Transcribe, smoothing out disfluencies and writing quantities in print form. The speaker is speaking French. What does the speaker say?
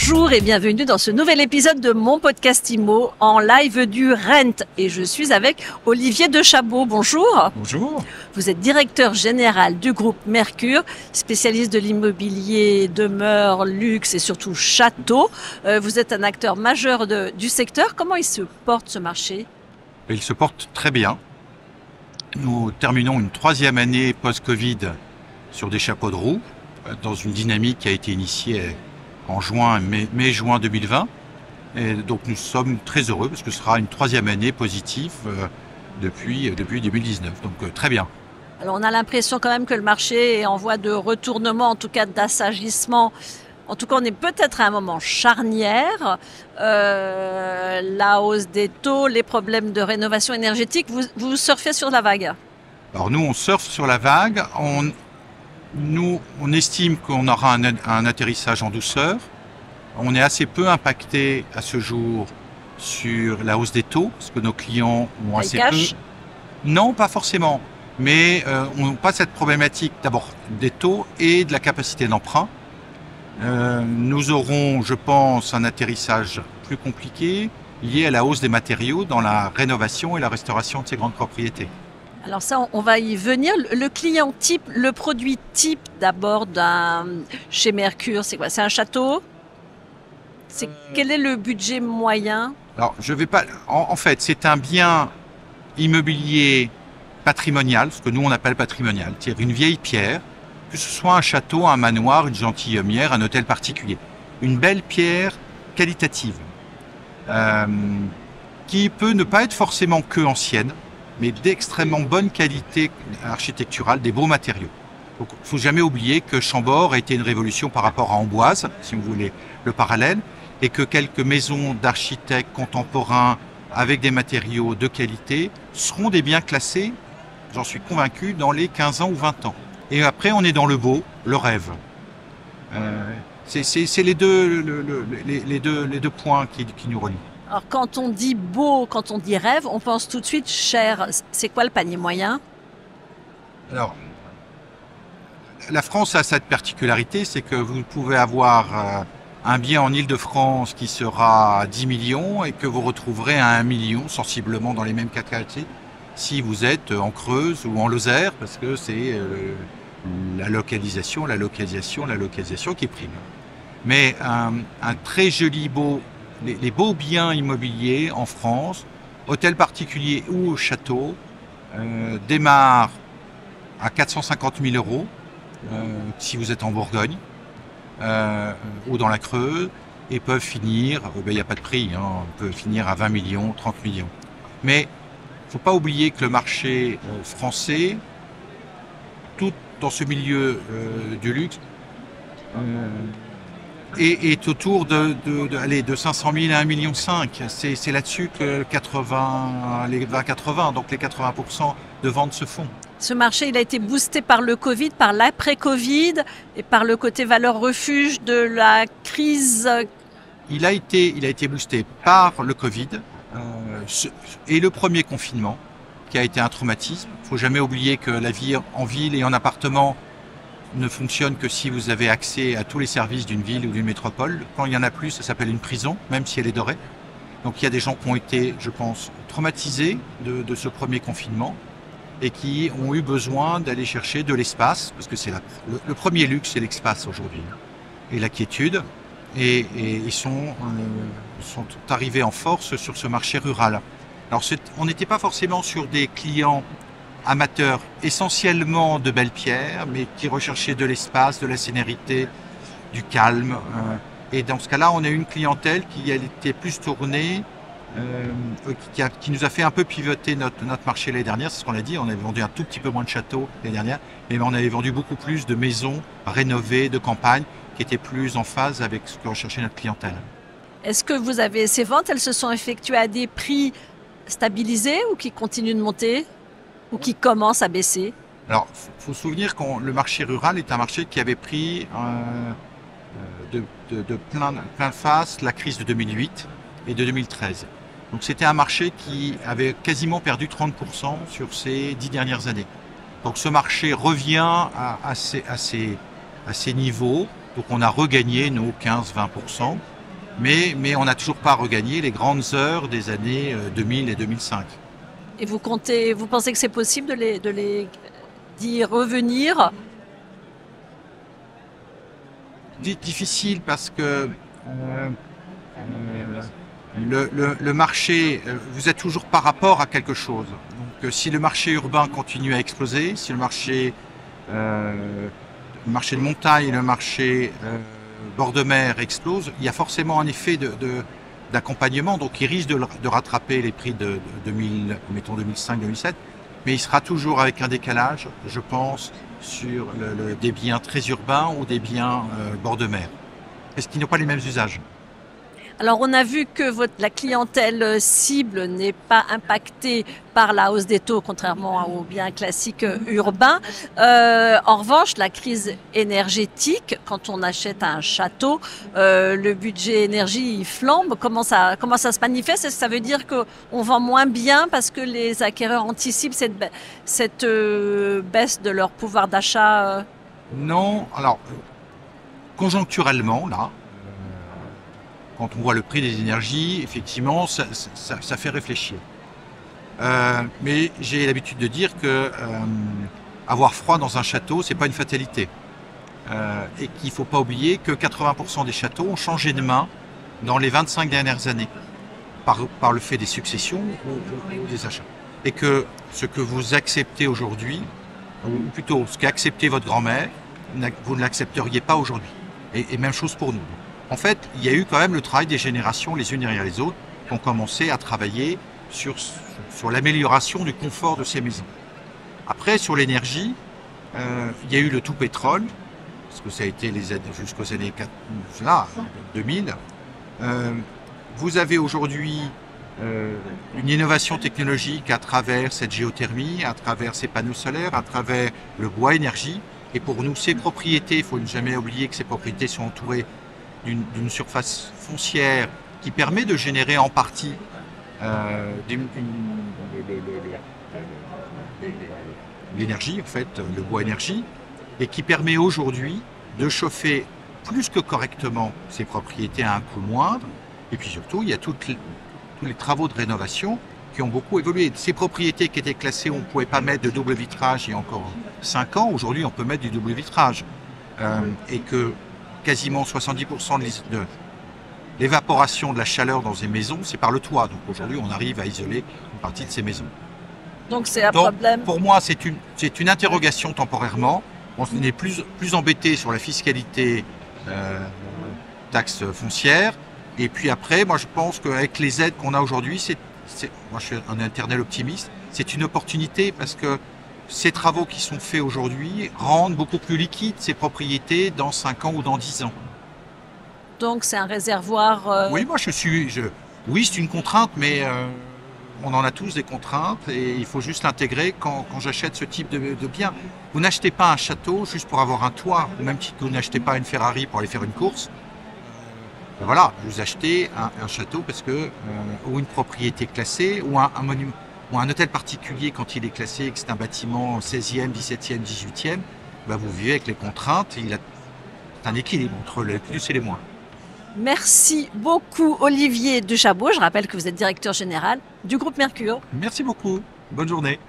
Bonjour et bienvenue dans ce nouvel épisode de mon podcast IMO en live du Rent. Et je suis avec Olivier Dechabot. Bonjour. Bonjour. Vous êtes directeur général du groupe Mercure, spécialiste de l'immobilier, demeure, luxe et surtout château. Vous êtes un acteur majeur du secteur. Comment il se porte ce marché ? Il se porte très bien. Nous terminons une 3e année post-Covid sur des chapeaux de roue, dans une dynamique qui a été initiée en mai-juin 2020. Et donc nous sommes très heureux parce que ce sera une 3e année positive depuis 2019. Donc très bien. Alors on a l'impression quand même que le marché est en voie de retournement, en tout cas d'assagissement. En tout cas, on est peut-être à un moment charnière. La hausse des taux, les problèmes de rénovation énergétique, vous surfez sur la vague. Alors nous, on surfe sur la vague. On estime qu'on aura un atterrissage en douceur. On est assez peu impacté à ce jour sur la hausse des taux, parce que nos clients ont assez peu. Non, pas forcément. Mais on n'a pas cette problématique d'abord des taux et de la capacité d'emprunt. Nous aurons, je pense, un atterrissage plus compliqué lié à la hausse des matériaux dans la rénovation et la restauration de ces grandes propriétés. Alors ça, on va y venir. Le client type, le produit type d'abord chez Mercure, c'est quoi ? C'est un château ? Quel est le budget moyen ? Alors, je vais pas. En fait, c'est un bien immobilier patrimonial, ce que nous on appelle patrimonial, c'est-à-dire une vieille pierre, que ce soit un château, un manoir, une gentilhommière, un hôtel particulier. Une belle pierre qualitative, qui peut ne pas être forcément que ancienne, mais d'extrêmement bonne qualité architecturale, des beaux matériaux. Donc, il ne faut jamais oublier que Chambord a été une révolution par rapport à Amboise, si vous voulez le parallèle, et que quelques maisons d'architectes contemporains avec des matériaux de qualité seront des biens classés, j'en suis convaincu, dans les 15 ans ou 20 ans. Et après, on est dans le beau, le rêve. C'est les deux points qui nous relient. Alors, quand on dit beau, quand on dit rêve, on pense tout de suite cher. C'est quoi le panier moyen ? Alors, la France a cette particularité, c'est que vous pouvez avoir un bien en Île-de-France qui sera à 10 millions et que vous retrouverez à 1 million, sensiblement dans les mêmes caractéristiques, si vous êtes en Creuse ou en Lozère, parce que c'est la localisation qui prime. Mais un très joli les beaux biens immobiliers en France, hôtels particuliers ou châteaux, démarrent à 450 000 euros si vous êtes en Bourgogne ou dans la Creuse, et peuvent finir, il n'y a pas de prix, peut finir à 20 millions, 30 millions. Mais il ne faut pas oublier que le marché français, tout dans ce milieu du luxe, est autour de 500 000 à 1,5 million. C'est là-dessus que les 20-80, donc les 80% de ventes se font. Ce marché, il a été boosté par le Covid, par l'après-Covid et par le côté valeur refuge de la crise. Il a été boosté par le Covid et le premier confinement, qui a été un traumatisme. Il ne faut jamais oublier que la vie en ville et en appartement ne fonctionne que si vous avez accès à tous les services d'une ville ou d'une métropole. Quand il y en a plus, ça s'appelle une prison, même si elle est dorée. Donc il y a des gens qui ont été, je pense, traumatisés de ce premier confinement et qui ont eu besoin d'aller chercher de l'espace, parce que c'est le premier luxe, c'est l'espace aujourd'hui, et la quiétude, et ils sont arrivés en force sur ce marché rural. Alors on n'était pas forcément sur des clients amateurs essentiellement de belles pierres, mais qui recherchaient de l'espace, de la sérénité, du calme. Et dans ce cas-là, on a eu une clientèle qui était plus tournée, qui nous a fait un peu pivoter notre marché l'année dernière. C'est ce qu'on a dit, on avait vendu un tout petit peu moins de châteaux l'année dernière, mais on avait vendu beaucoup plus de maisons rénovées, de campagne, qui étaient plus en phase avec ce que recherchait notre clientèle. Est-ce que vous avez ces ventes, elles se sont effectuées à des prix stabilisés ou qui continuent de monter ? Ou qui commence à baisser ? Alors, il faut se souvenir que le marché rural est un marché qui avait pris de plein face la crise de 2008 et de 2013. Donc c'était un marché qui avait quasiment perdu 30% sur ces 10 dernières années. Donc ce marché revient à ces niveaux. Donc on a regagné nos 15-20%. mais on n'a toujours pas regagné les grandes heures des années 2000 et 2005. Et vous pensez que c'est possible d'y revenir? Difficile parce que le marché, vous êtes toujours par rapport à quelque chose. Donc si le marché urbain continue à exploser, si le marché de montagne, le marché bord de mer explose, il y a forcément un effet d'accompagnement, donc il risque de rattraper les prix de 2000, mettons 2005-2007, mais il sera toujours avec un décalage, je pense, sur des biens très urbains ou des biens bord de mer, parce qu'ils n'ont pas les mêmes usages. Alors on a vu que la clientèle cible n'est pas impactée par la hausse des taux, contrairement aux biens classiques urbains. En revanche, la crise énergétique, quand on achète un château, le budget énergie il flambe. Comment ça se manifeste? Est-ce que ça veut dire qu'on vend moins bien parce que les acquéreurs anticipent cette baisse de leur pouvoir d'achat? Non, alors conjoncturellement, là, quand on voit le prix des énergies, effectivement, ça fait réfléchir. Mais j'ai l'habitude de dire que avoir froid dans un château, c'est pas une fatalité. Et qu'il ne faut pas oublier que 80% des châteaux ont changé de main dans les 25 dernières années, par le fait des successions ou des achats. Et que ce que vous acceptez aujourd'hui, ou plutôt ce qu'a accepté votre grand-mère, vous ne l'accepteriez pas aujourd'hui. Et même chose pour nous. En fait, il y a eu quand même le travail des générations, les unes derrière les autres, qui ont commencé à travailler sur l'amélioration du confort de ces maisons. Après, sur l'énergie, il y a eu le tout pétrole, parce que ça a été jusqu'aux années 2000. Vous avez aujourd'hui une innovation technologique à travers cette géothermie, à travers ces panneaux solaires, à travers le bois énergie. Et pour nous, ces propriétés, il ne faut jamais oublier que ces propriétés sont entourées d'une surface foncière qui permet de générer en partie l'énergie, en fait, le bois énergie, et qui permet aujourd'hui de chauffer plus que correctement ces propriétés à un coût moindre. Et puis surtout, il y a tous les travaux de rénovation qui ont beaucoup évolué. Ces propriétés qui étaient classées, on ne pouvait pas mettre de double vitrage il y a encore 5 ans, aujourd'hui on peut mettre du double vitrage. Et que quasiment 70% de l'évaporation de la chaleur dans ces maisons, c'est par le toit. Donc aujourd'hui, on arrive à isoler une partie de ces maisons. Donc c'est un problème. Pour moi, c'est une interrogation temporairement. On est plus embêté sur la fiscalité taxe foncière. Et puis après, moi je pense qu'avec les aides qu'on a aujourd'hui, moi je suis un éternel optimiste, c'est une opportunité parce que ces travaux qui sont faits aujourd'hui rendent beaucoup plus liquides ces propriétés dans 5 ans ou dans 10 ans. Donc c'est un réservoir... Oui, moi oui, c'est une contrainte, mais on en a tous des contraintes et il faut juste l'intégrer quand j'achète ce type de bien. Vous n'achetez pas un château juste pour avoir un toit, ou même si vous n'achetez pas une Ferrari pour aller faire une course. Voilà, vous achetez un château parce que, ou une propriété classée, ou un monument. Ou un hôtel particulier, quand il est classé et que c'est un bâtiment 16e, 17e, 18e, bah vous vivez avec les contraintes. C'est un équilibre entre les plus et les moins. Merci beaucoup Olivier Dechabot. Je rappelle que vous êtes directeur général du groupe Mercure. Merci beaucoup. Bonne journée.